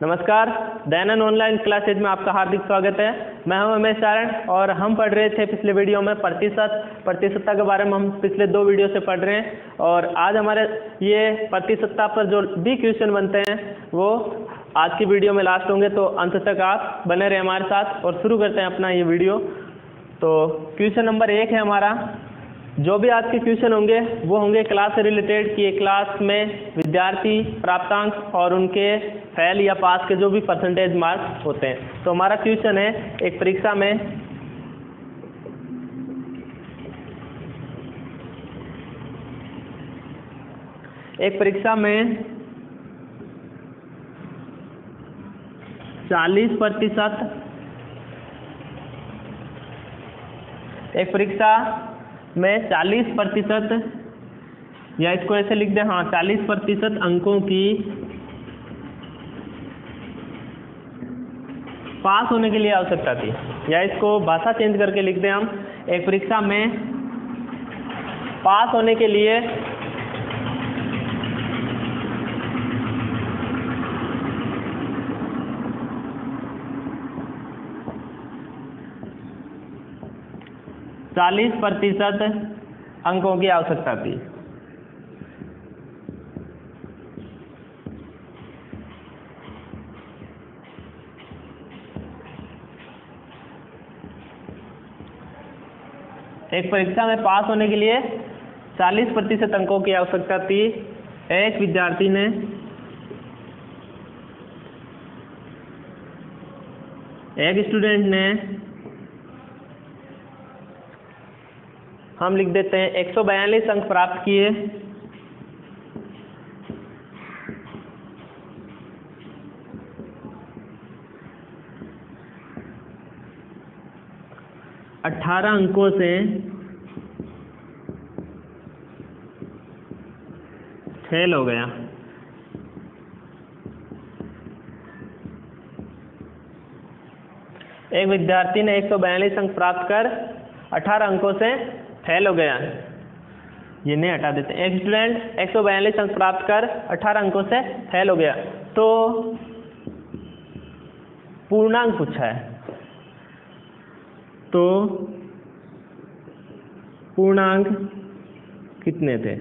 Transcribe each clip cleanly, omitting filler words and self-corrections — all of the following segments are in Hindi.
नमस्कार, दयानंद ऑनलाइन क्लासेज में आपका हार्दिक स्वागत है। मैं हूं उमेश सारण और हम पढ़ रहे थे पिछले वीडियो में प्रतिशतता के बारे में। हम पिछले 2 वीडियो से पढ़ रहे हैं और आज हमारे ये प्रतिशतता पर जो भी क्वेश्चन बनते हैं वो आज की वीडियो में लास्ट होंगे, तो अंत तक आप बने रहे हमारे साथ। और शुरू करते हैं अपना ये वीडियो। तो क्वेश्चन नंबर 1 है हमारा। जो भी आज के क्वेश्चन होंगे वो होंगे क्लास से रिलेटेड कि एक क्लास में विद्यार्थी प्राप्तांक और उनके फेल या पास के जो भी परसेंटेज मार्क्स होते हैं। तो हमारा क्वेश्चन है, एक परीक्षा में 40%, एक परीक्षा में 40% या इसको ऐसे लिख दें, 40% अंकों की पास होने के लिए आवश्यकता थी। या इसको भाषा चेंज करके लिख दें हम, एक परीक्षा में पास होने के लिए 40% अंकों की आवश्यकता थी। एक परीक्षा में पास होने के लिए 40% अंकों की आवश्यकता थी। एक विद्यार्थी ने एक स्टूडेंट ने, हम लिख देते हैं, 142 अंक प्राप्त किए। अठारह अंकों से फेल हो गया। एक विद्यार्थी ने 142 अंक प्राप्त कर 18 अंकों से फेल हो गया। ये नहीं, हटा देते हैं। एक स्टूडेंट 142 अंक प्राप्त कर 18 अंकों से फेल हो गया। तो पूर्णांक पूछा है, तो पूर्णांक कितने थे?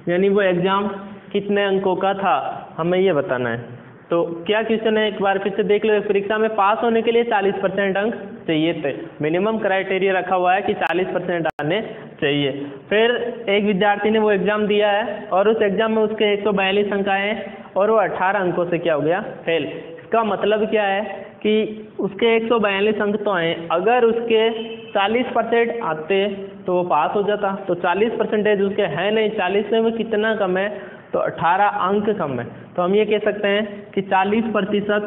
यानी वो एग्जाम कितने अंकों का था, हमें ये बताना है। तो क्या क्वेश्चन है, एक बार फिर से देख लो। एक परीक्षा में पास होने के लिए 40% अंक चाहिए थे। मिनिमम क्राइटेरिया रखा हुआ है कि 40% आने चाहिए। फिर एक विद्यार्थी ने वो एग्जाम दिया है और उस एग्जाम में उसके 142 अंक आए और वो 18 अंकों से क्या हो गया? फेल। इसका मतलब क्या है कि उसके 142 अंक तो आए, अगर उसके 40% आते तो वो पास हो जाता। तो 40% उसके है नहीं, 40 में वो कितना कम है? तो 18 अंक कम है। तो हम ये कह सकते हैं कि 40%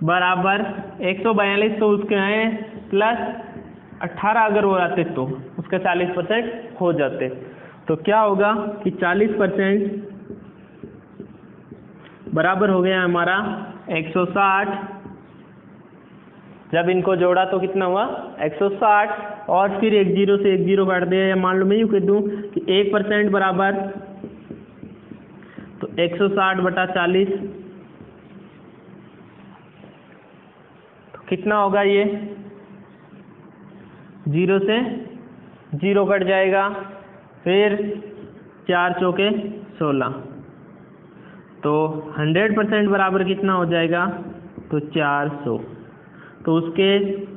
बराबर 142 तो उसके हैं प्लस 18 अगर वो आते तो उसके 40% हो जाते। तो क्या होगा कि 40% बराबर हो गया हमारा 160। जब इनको जोड़ा तो कितना हुआ? 160। और फिर एक जीरो से एक जीरो काट दिया, या मान लो मैं यूँ कह दूँ कि 1% बराबर, तो 160/40। तो कितना होगा ये? जीरो से जीरो कट जाएगा, फिर 4 चौके 16। तो 100% बराबर कितना हो जाएगा? तो 400। तो उसके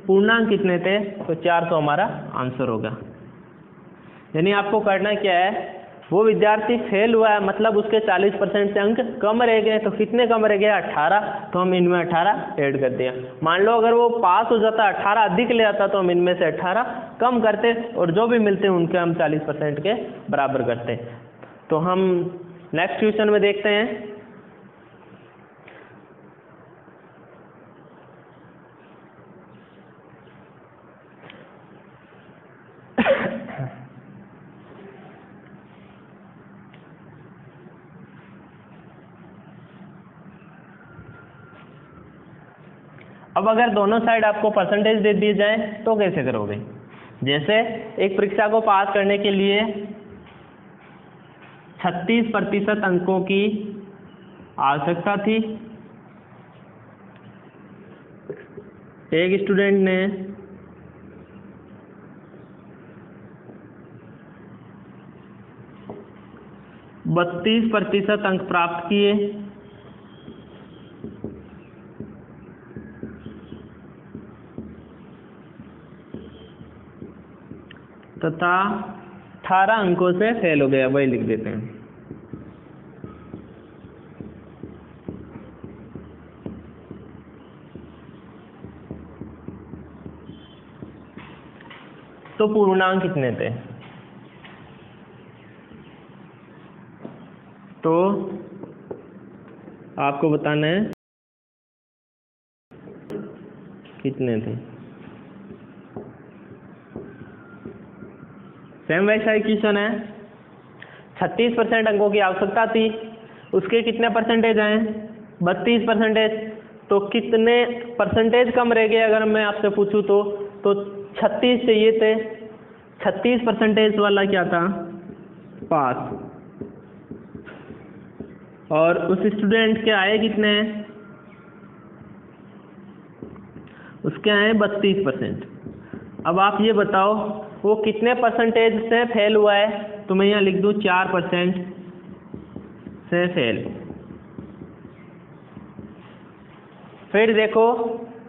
पूर्णांक कितने थे? तो 400 हमारा आंसर होगा। यानी आपको करना क्या है, वो विद्यार्थी फेल हुआ है, मतलब उसके 40% से अंक कम रह गए। तो कितने कम रह गए? 18। तो हम इनमें 18 ऐड कर दिया। मान लो अगर वो पास हो जाता, 18 अधिक ले आता, तो हम इनमें से 18 कम करते और जो भी मिलते उनके हम 40% के बराबर करते। तो हम नेक्स्ट क्वेश्चन में देखते हैं। अब अगर दोनों साइड आपको परसेंटेज दे दिए जाए तो कैसे करोगे? जैसे एक परीक्षा को पास करने के लिए 36% अंकों की आवश्यकता थी। एक स्टूडेंट ने 32% अंक प्राप्त किए तथा 18 अंकों से फेल हो गया, वही लिख देते हैं। तो पूर्णांक कितने थे? तो आपको बताना है कितने थे। सेम वैसा ही क्वेश्चन है। 36% अंकों की आवश्यकता थी, उसके कितने परसेंटेज आए? 32%। तो कितने परसेंटेज कम रह गए अगर मैं आपसे पूछूं तो 36 चाहिए थे। 36% वाला क्या था? पास। और उस स्टूडेंट के आए कितने? उसके आए 32%। अब आप ये बताओ वो कितने परसेंटेज से फेल हुआ है? तो मैं यहाँ लिख दूँ 4% से फेल। फिर देखो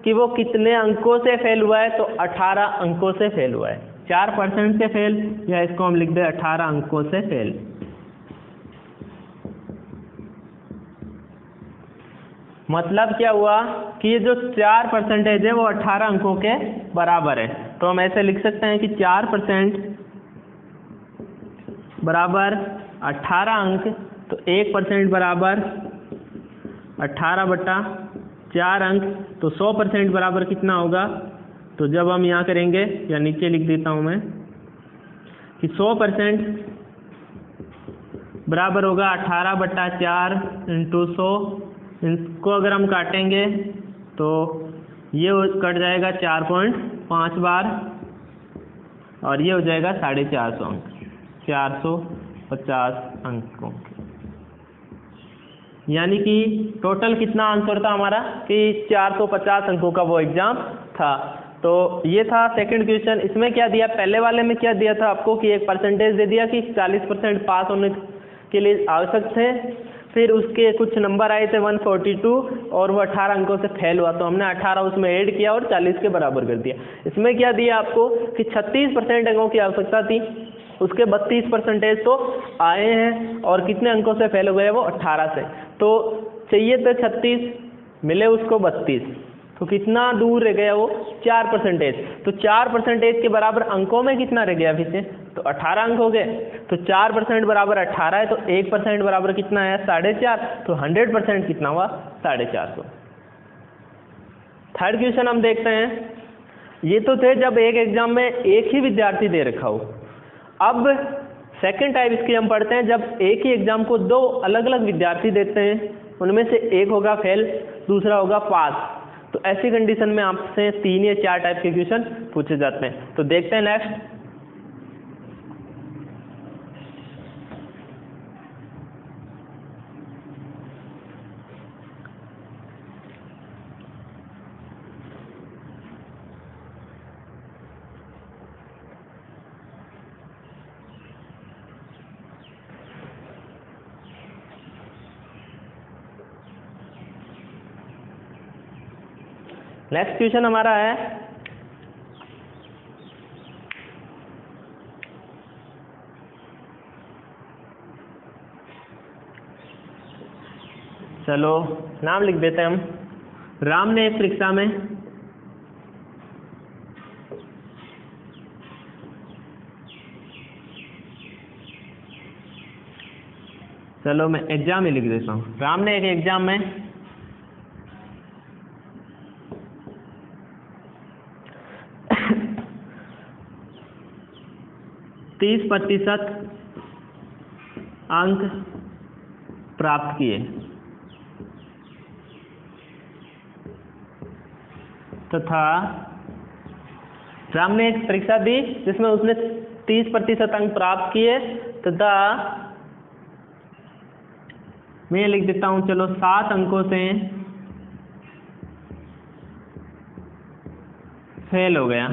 कि वो कितने अंकों से फेल हुआ है, तो 18 अंकों से फेल हुआ है। 4% से फेल, या इसको हम लिख दें 18 अंकों से फेल। मतलब क्या हुआ कि ये जो 4% है वो 18 अंकों के बराबर है। तो हम ऐसे लिख सकते हैं कि 4% बराबर 18 अंक, तो 1% बराबर 18/4 अंक, तो 100% बराबर कितना होगा? तो जब हम यहाँ करेंगे, या नीचे लिख देता हूँ मैं कि 100% बराबर होगा 18/4 × 100। इसको अगर हम काटेंगे तो ये कट जाएगा 4.5 बार, और ये हो जाएगा 450 अंक, 450 अंकों। यानी कि टोटल कितना आंसर था हमारा कि 450 अंकों का वो एग्जाम था। तो ये था सेकंड क्वेश्चन। इसमें क्या दिया? पहले वाले में क्या दिया था आपको कि एक परसेंटेज दे दिया कि 40% पास होने के लिए आवश्यक थे। फिर उसके कुछ नंबर आए थे 142, और वो 18 अंकों से फेल हुआ, तो हमने 18 उसमें ऐड किया और 40 के बराबर कर दिया। इसमें क्या दिया आपको कि 36% अंकों की आवश्यकता थी, उसके 32% तो आए हैं, और कितने अंकों से फेल हो गए? वो 18 से। तो चाहिए थे 36, मिले उसको 32, तो कितना दूर रह गया वो? 4%। तो 4% के बराबर अंकों में कितना रह गया पीछे? तो 18 अंक हो गए। तो 4% बराबर 18 है, तो 1% बराबर कितना है? 4.5। तो 100% कितना हुआ? 450। थर्ड क्वेश्चन हम देखते हैं। ये तो थे जब एक एग्जाम में एक ही विद्यार्थी दे रखा हो। अब सेकंड टाइप इसकी हम पढ़ते हैं जब एक ही एग्जाम को दो अलग अलग विद्यार्थी देते हैं, उनमें से एक होगा फेल, दूसरा होगा पास। तो ऐसी कंडीशन में आपसे 3 या 4 टाइप के क्वेश्चन पूछे जाते हैं। तो देखते हैं नेक्स्ट। नेक्स्ट क्वेश्चन हमारा है चलो नाम लिख देते हैं हम। राम ने एक परीक्षा में 30% अंक प्राप्त किए तथा राम ने एक परीक्षा दी जिसमें उसने 30% अंक प्राप्त किए तथा मैं लिख देता हूं, चलो 7 अंकों से फेल हो गया।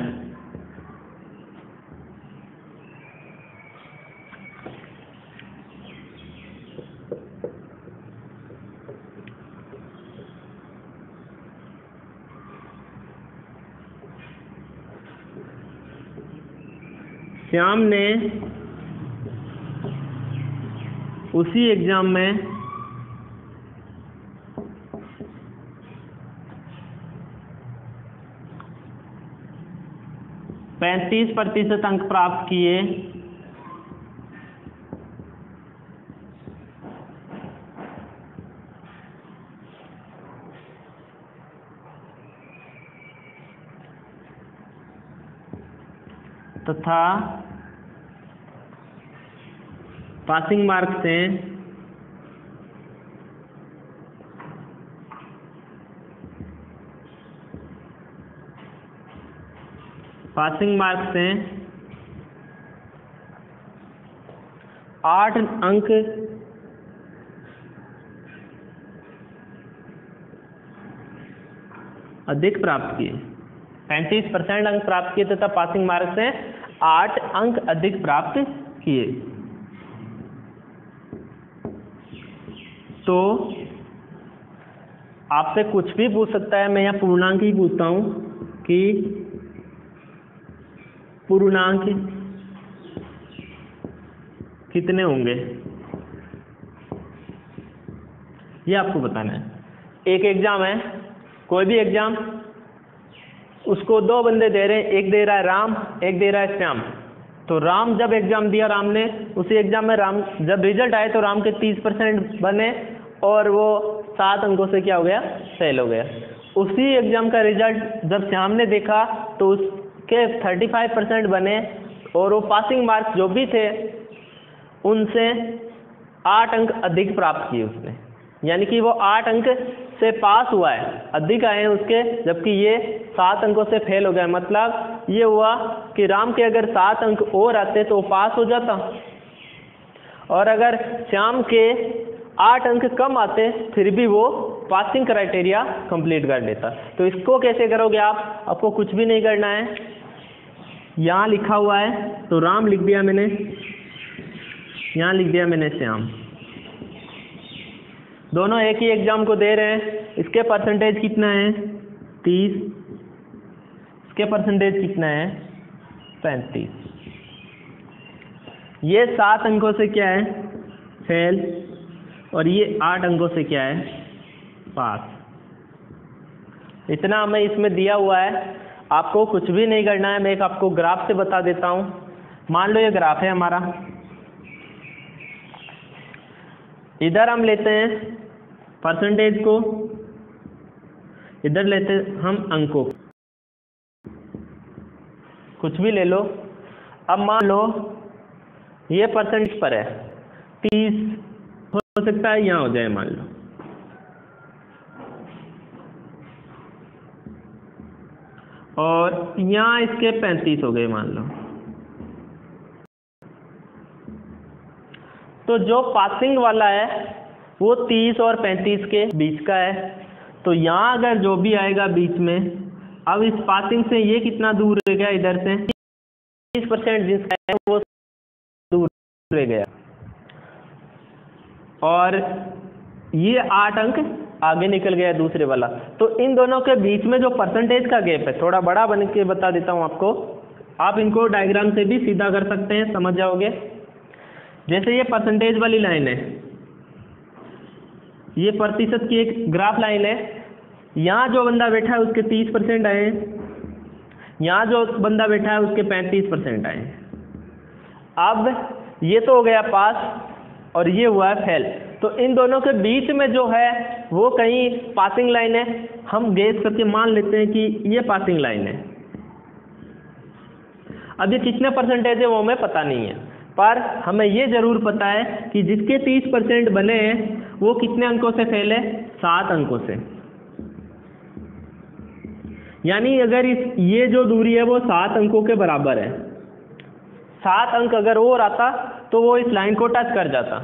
श्याम ने उसी एग्जाम में 35% अंक प्राप्त किए तथा पासिंग मार्क्स से 8 अंक अधिक प्राप्त किए। 35% अंक प्राप्त किए तथा पासिंग मार्क्स से 8 अंक अधिक प्राप्त किए। तो आपसे कुछ भी पूछ सकता है, मैं यहाँ पूर्णांक ही पूछता हूँ कि पूर्णांक कितने होंगे, ये आपको बताना है। एक एग्जाम है, कोई भी एग्जाम, उसको 2 बंदे दे रहे हैं, एक दे रहा है राम, एक दे रहा है श्याम। तो राम जब एग्जाम दिया राम ने, उसी एग्जाम में राम जब रिजल्ट आए तो राम के 30% बने और वो 7 अंकों से क्या हो गया, फेल हो गया। उसी एग्जाम का रिजल्ट जब श्याम ने देखा तो उसके 35% बने और वो पासिंग मार्क्स जो भी थे उनसे 8 अंक अधिक प्राप्त किए उसने, यानी कि वो 8 अंक से पास हुआ है, अधिक आए हैं उसके, जबकि ये 7 अंकों से फेल हो गया। मतलब ये हुआ कि राम के अगर 7 अंक और आते तो वो पास हो जाता, और अगर श्याम के 8 अंक कम आते फिर भी वो पासिंग क्राइटेरिया कंप्लीट कर लेता। तो इसको कैसे करोगे आप, आपको कुछ भी नहीं करना है, यहाँ लिखा हुआ है तो राम लिख दिया मैंने, यहाँ लिख दिया मैंने श्याम। दोनों एक ही एग्जाम को दे रहे हैं, इसके परसेंटेज कितना है 30, इसके परसेंटेज कितना है 35। ये 7 अंकों से क्या है फेल और ये 8 अंकों से क्या है पास। इतना हमें इसमें दिया हुआ है, आपको कुछ भी नहीं करना है। मैं एक आपको ग्राफ से बता देता हूँ। मान लो ये ग्राफ है हमारा, इधर हम लेते हैं परसेंटेज को, इधर लेते हैं हम अंकों, कुछ भी ले लो। अब मान लो ये परसेंटेज पर है 30, हो सकता है यहाँ हो जाए मान लो, और यहाँ इसके 35 हो गए मान लो। तो जो पासिंग वाला है वो 30 और 35 के बीच का है। तो यहाँ अगर जो भी आएगा बीच में, अब इस पासिंग से ये कितना दूर रह गया, इधर से 30% जिसका है वो दूर रह गया, और ये 8 अंक आगे निकल गया दूसरे वाला। तो इन दोनों के बीच में जो परसेंटेज का गैप है, थोड़ा बड़ा बन के बता देता हूँ आपको, आप इनको डायग्राम से भी सीधा कर सकते हैं, समझ जाओगे। जैसे ये परसेंटेज वाली लाइन है, ये प्रतिशत की एक ग्राफ लाइन है, यहाँ जो बंदा बैठा है उसके 30% आए हैं, यहाँ जो बंदा बैठा है उसके 35% आए हैं। अब ये तो हो गया पास और ये हुआ है फेल। तो इन दोनों के बीच में जो है वो कहीं पासिंग लाइन है, हम गेस करके मान लेते हैं कि ये पासिंग लाइन है। अब ये कितने परसेंटेज है वो हमें पता नहीं है, पर हमें ये जरूर पता है कि जिसके 30% बने हैं वो कितने अंकों से फेल है, 7 अंकों से। यानी अगर ये जो दूरी है वो 7 अंकों के बराबर है, 7 अंक अगर और आता तो वो इस लाइन को टच कर जाता।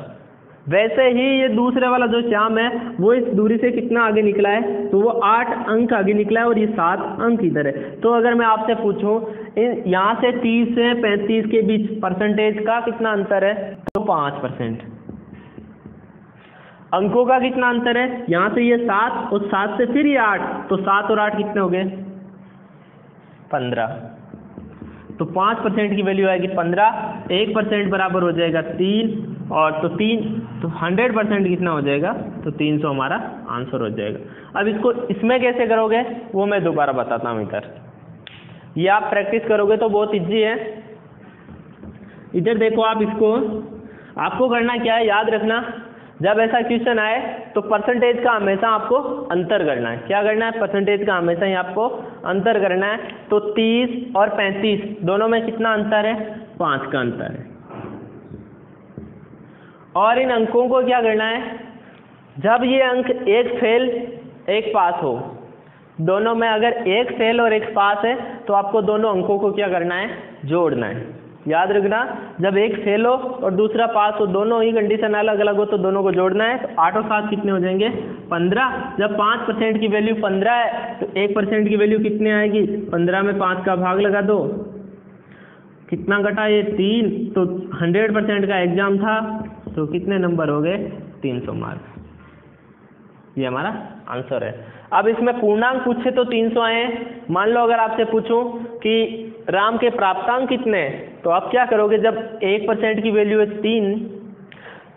वैसे ही ये दूसरे वाला जो श्याम है वो इस दूरी से कितना आगे निकला है, तो वो 8 अंक आगे निकला है और ये 7 अंक इधर है। तो अगर मैं आपसे पूछूं यहाँ से 30 से 35 के बीच परसेंटेज का कितना अंतर है, तो 5%। अंकों का कितना अंतर है, यहाँ से ये 7 और 7 से फिर ये 8, तो 7 और 8 कितने हो गए, 15। तो 5% की वैल्यू आएगी 15, 1% बराबर हो जाएगा 3, और तो 100% कितना हो जाएगा, तो 300 हमारा आंसर हो जाएगा। अब इसको इसमें कैसे करोगे वो मैं दोबारा बताता हूँ। इधर ये आप प्रैक्टिस करोगे तो बहुत इजी है। इधर देखो आप, इसको आपको करना क्या है, याद रखना, जब ऐसा क्वेश्चन आए तो परसेंटेज का हमेशा आपको अंतर करना है। क्या करना है, परसेंटेज का हमेशा ही आपको अंतर करना है। तो 30 और 35 दोनों में कितना अंतर है, 5 का अंतर है। और इन अंकों को क्या करना है, जब ये अंक एक फेल एक पास हो, दोनों में अगर एक फेल और एक पास है तो आपको दोनों अंकों को क्या करना है, जोड़ना है। याद रखना, जब एक फेल हो और दूसरा पास हो, दोनों ही कंडीशन अलग अलग हो तो दोनों को जोड़ना है। तो 8 और 7 कितने हो जाएंगे, 15। जब 5% की वैल्यू 15 है तो 1% की वैल्यू कितने आएगी, 15 में 5 का भाग लगा दो, कितना घटा, ये 3। तो 100% का एग्जाम था तो कितने नंबर हो गए, 300 मार्क्स। ये हमारा आंसर है। अब इसमें पूर्णांक पूछे तो 300 आए। मान लो अगर आपसे पूछूं कि राम के प्राप्तांक कितने हैं, तो आप क्या करोगे, जब 1% की वैल्यू है 3,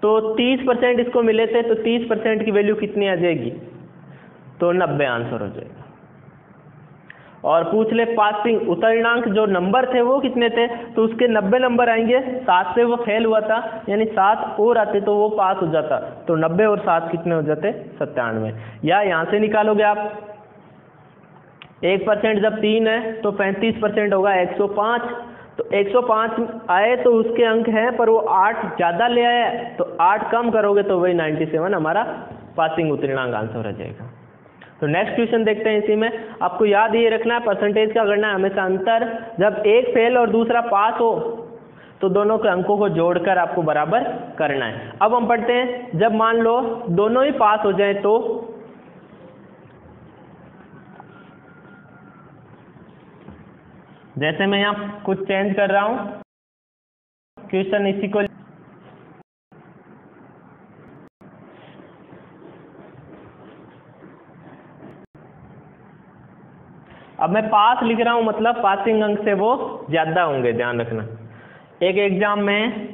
तो 30% इसको मिले थे तो 30% की वैल्यू कितनी आ जाएगी, तो 90 आंसर हो जाएगा। और पूछ ले पासिंग उत्तीर्णांक जो नंबर थे वो कितने थे, तो उसके 90 नंबर आएंगे। 7 से वो फेल हुआ था, यानी 7 और आते तो वो पास हो जाता। तो 90 और 7 कितने हो जाते, 97। या यहाँ से निकालोगे आप, 1% जब 3 है तो 35% होगा 105। तो 105 आए तो उसके अंक हैं, पर वो 8 ज़्यादा ले आया, तो 8 कम करोगे तो वही 97 हमारा पासिंग उत्तीर्णांक आंसर हो जाएगा। तो नेक्स्ट क्वेश्चन देखते हैं। इसी में आपको याद ये रखना है, परसेंटेज का करना है हमेशा अंतर। जब एक फेल और दूसरा पास हो तो दोनों के अंकों को जोड़कर आपको बराबर करना है। अब हम पढ़ते हैं, जब मान लो दोनों ही पास हो जाए तो जैसे मैं यहाँ कुछ चेंज कर रहा हूँ, क्वेश्चन इसी को, अब मैं पास लिख रहा हूँ, मतलब पासिंग अंक से वो ज्यादा होंगे, ध्यान रखना। एक एग्जाम में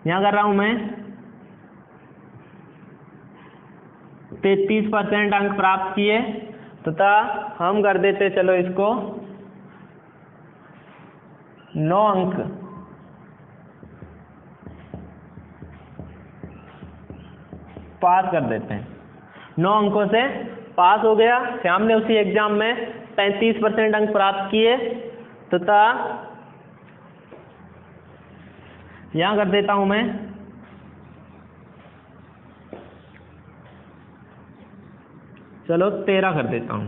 यहाँ कर रहा हूँ मैं 33% अंक प्राप्त किए, तथा हम कर देते चलो इसको 9 अंक पास कर देते हैं। 9 अंकों से पास हो गया। श्याम ने उसी एग्जाम में 35% अंक प्राप्त किए, तथा यहां कर देता हूं मैं चलो 13 कर देता हूं।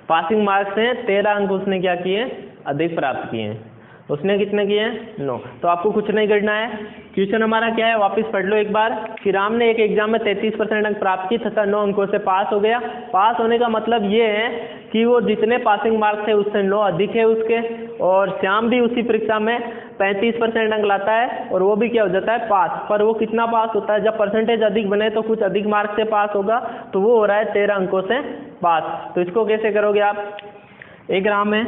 पासिंग मार्क्स से 13 अंक उसने क्या किए, अधिक प्राप्त किए हैं। उसने कितने किए, 9। तो आपको कुछ नहीं करना है। क्वेश्चन हमारा क्या है, वापस पढ़ लो एक बार कि राम ने एक एग्जाम में 33% अंक प्राप्त की तथा 9 अंकों से पास हो गया। पास होने का मतलब ये है कि वो जितने पासिंग मार्क्स थे उससे 9 अधिक है उसके, और श्याम भी उसी परीक्षा में 35% अंक लाता है और वो भी क्या हो जाता है, पास। पर वो कितना पास होता है, जब परसेंटेज अधिक बने तो कुछ अधिक मार्क्स से पास होगा, तो वो हो रहा है 13 अंकों से पास। तो इसको कैसे करोगे आप, एक राम है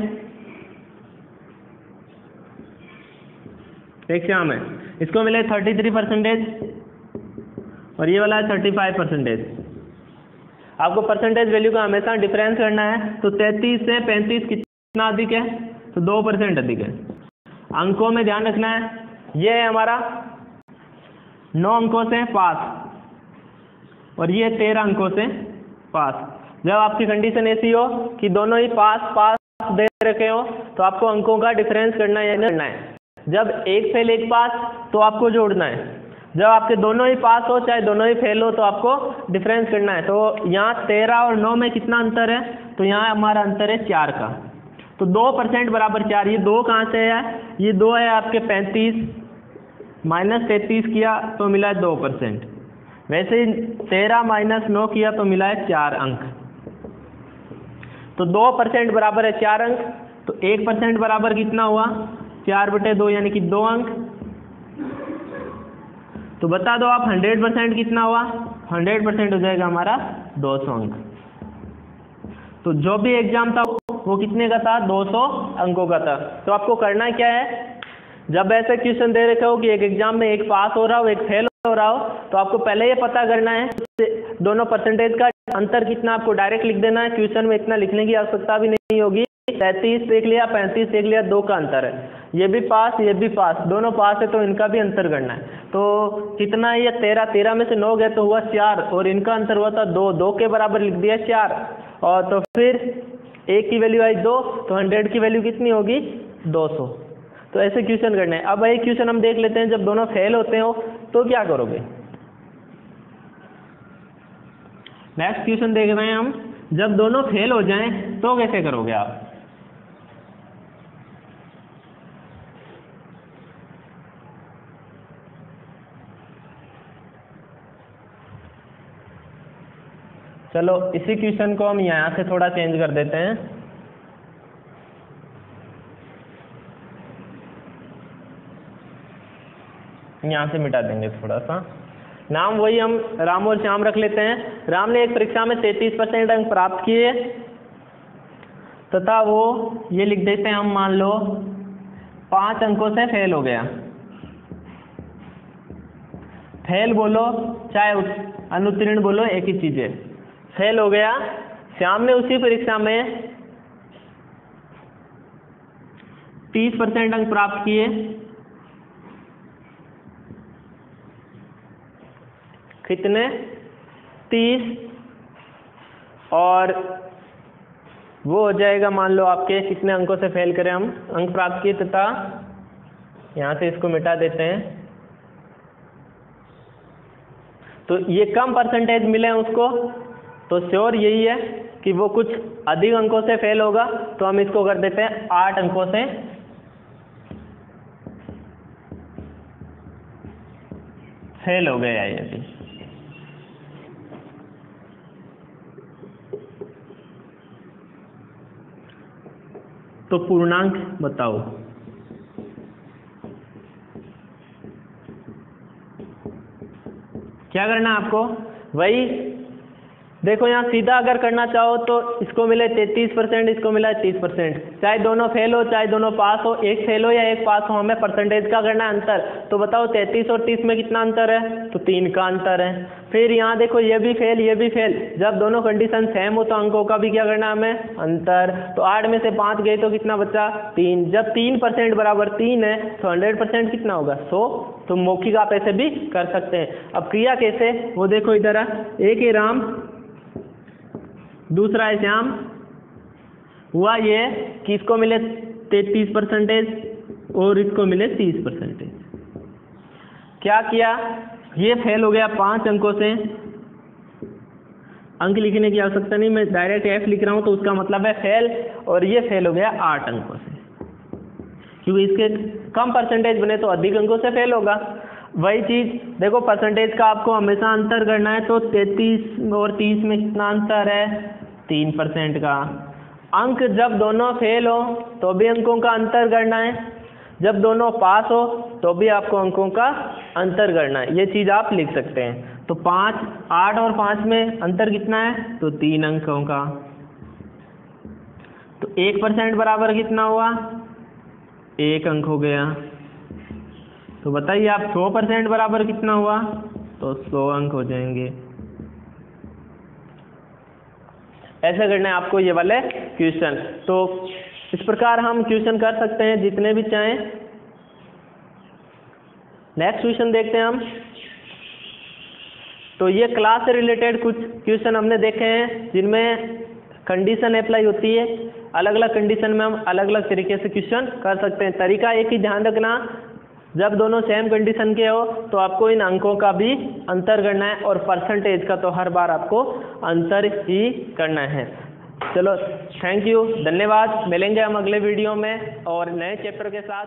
एक श्याम है, इसको मिले 33% और ये वाला है 35%। आपको परसेंटेज वैल्यू का हमेशा डिफरेंस करना है। तो 33 से 35 कितना अधिक है, तो 2% अधिक है। अंकों में ध्यान रखना है, ये है हमारा 9 अंकों से पास और ये 13 अंकों से पास। जब आपकी कंडीशन ऐसी हो कि दोनों ही पास पास दे रखे हो तो आपको अंकों का डिफरेंस करना है। जब एक फेल एक पास तो आपको जोड़ना है, जब आपके दोनों ही पास हो चाहे दोनों ही फेल हो तो आपको डिफरेंस करना है। तो यहाँ 13 और 9 में कितना अंतर है, तो यहाँ हमारा अंतर है 4 का। तो 2% बराबर 4, ये 2 कहाँ से है, ये 2 है आपके 35 माइनस 33 किया तो मिला है 2%। वैसे ही 13 माइनस 9 किया तो मिला है 4 अंक। तो 2% बराबर है 4 अंक, तो 1% बराबर कितना हुआ, 4/2 यानी कि 2 अंक। तो बता दो आप 100% कितना हुआ, 100% हो जाएगा हमारा 200 अंक। तो जो भी एग्जाम था वो कितने का था, 200 अंकों का था। तो आपको करना क्या है, जब ऐसे क्वेश्चन दे रखे हो कि एक एग्जाम में एक पास हो रहा हो एक फेल हो रहा हो, तो आपको पहले ये पता करना है दोनों परसेंटेज का अंतर कितना, आपको डायरेक्ट लिख देना है। क्वेश्चन में इतना लिखने की आवश्यकता भी नहीं होगी। 33 देख लिया, 35 देख लिया, 2 का अंतर है, ये भी पास ये भी पास, दोनों पास है तो इनका भी अंतर करना है। तो कितना है ये 13 में से 9 गए तो हुआ 4, और इनका अंतर हुआ था 2 के बराबर लिख दिया 4, और तो फिर 1 की वैल्यू आई 2, तो 100 की वैल्यू कितनी होगी, 200। तो ऐसे क्वेश्चन करने हैं। अब एक क्वेश्चन हम देख लेते हैं, जब दोनों फेल होते हो तो क्या करोगे। नेक्स्ट क्वेश्चन देख रहे हैं हम, जब दोनों फेल हो जाएं तो कैसे करोगे आप। चलो इसी क्वेश्चन को हम यहाँ से थोड़ा चेंज कर देते हैं। यहाँ से मिटा देंगे थोड़ा सा, नाम वही हम राम और श्याम रख लेते हैं। राम ने एक परीक्षा में 33% अंक प्राप्त किए तथा वो ये लिख देते हैं हम, मान लो 5 अंकों से फेल हो गया। फेल बोलो चाहे अनुत्तीर्ण बोलो एक ही चीज है, फेल हो गया। श्याम ने उसी परीक्षा में 30% अंक प्राप्त किए, कितने, 30, और वो हो जाएगा मान लो आपके कितने अंकों से फेल करें हम, अंक प्राप्त किए तथा यहाँ से इसको मिटा देते हैं। तो ये कम परसेंटेज मिले हैं उसको, तो श्योर यही है कि वो कुछ अधिक अंकों से फेल होगा। तो हम इसको कर देते हैं 8 अंकों से फेल हो गया यदि। तो पूर्णांक बताओ। क्या करना है आपको, वही देखो यहाँ सीधा अगर करना चाहो तो इसको मिले 33%, इसको मिला 30%, चाहे दोनों फेल हो चाहे दोनों पास हो, एक फेल हो या एक पास हो, हमें परसेंटेज का करना है अंतर। तो बताओ 33 और 30 में कितना अंतर है, तो 3 का अंतर है। फिर यहाँ देखो ये भी फेल ये भी फेल, जब दोनों कंडीशन सेम हो तो अंकों का भी क्या करना है हमें, अंतर। तो 8 में से 5 गए तो कितना बचा, 3। जब 3% बराबर 3 है तो 100% कितना होगा, 100। तो मौखिक आप ऐसे भी कर सकते हैं। अब क्रिया कैसे, वो देखो इधर, एक है राम दूसरा है श्याम, हुआ ये कि इसको मिले 33% और इसको मिले 30%। क्या किया, ये फेल हो गया 5 अंकों से, अंक लिखने की आवश्यकता नहीं, मैं डायरेक्ट F लिख रहा हूं तो उसका मतलब है फेल, और ये फेल हो गया 8 अंकों से, क्योंकि इसके कम परसेंटेज बने तो अधिक अंकों से फेल होगा। वही चीज देखो परसेंटेज का आपको हमेशा अंतर करना है, तो 33 और 30 में कितना अंतर है, 3% का। अंक जब दोनों फेल हो तो भी अंकों का अंतर करना है, जब दोनों पास हो तो भी आपको अंकों का अंतर करना है। ये चीज आप लिख सकते हैं। तो 8 और 5 में अंतर कितना है, तो 3 अंकों का। तो 1% बराबर कितना हुआ, 1 अंक हो गया। तो बताइए आप 100% बराबर कितना हुआ, तो 100 अंक हो जाएंगे। ऐसे करना है आपको ये वाले क्वेश्चन। तो इस प्रकार हम क्वेश्चन कर सकते हैं जितने भी चाहें। नेक्स्ट क्वेश्चन देखते हैं हम। तो ये क्लास से रिलेटेड कुछ क्वेश्चन हमने देखे हैं जिनमें कंडीशन अप्लाई होती है। अलग अलग कंडीशन में हम अलग अलग तरीके से क्वेश्चन कर सकते हैं। तरीका एक ही ध्यान रखना, जब दोनों सेम कंडीशन के हो तो आपको इन अंकों का भी अंतर करना है, और परसेंटेज का तो हर बार आपको अंतर ही करना है। चलो थैंक यू, धन्यवाद। मिलेंगे हम अगले वीडियो में और नए चैप्टर के साथ।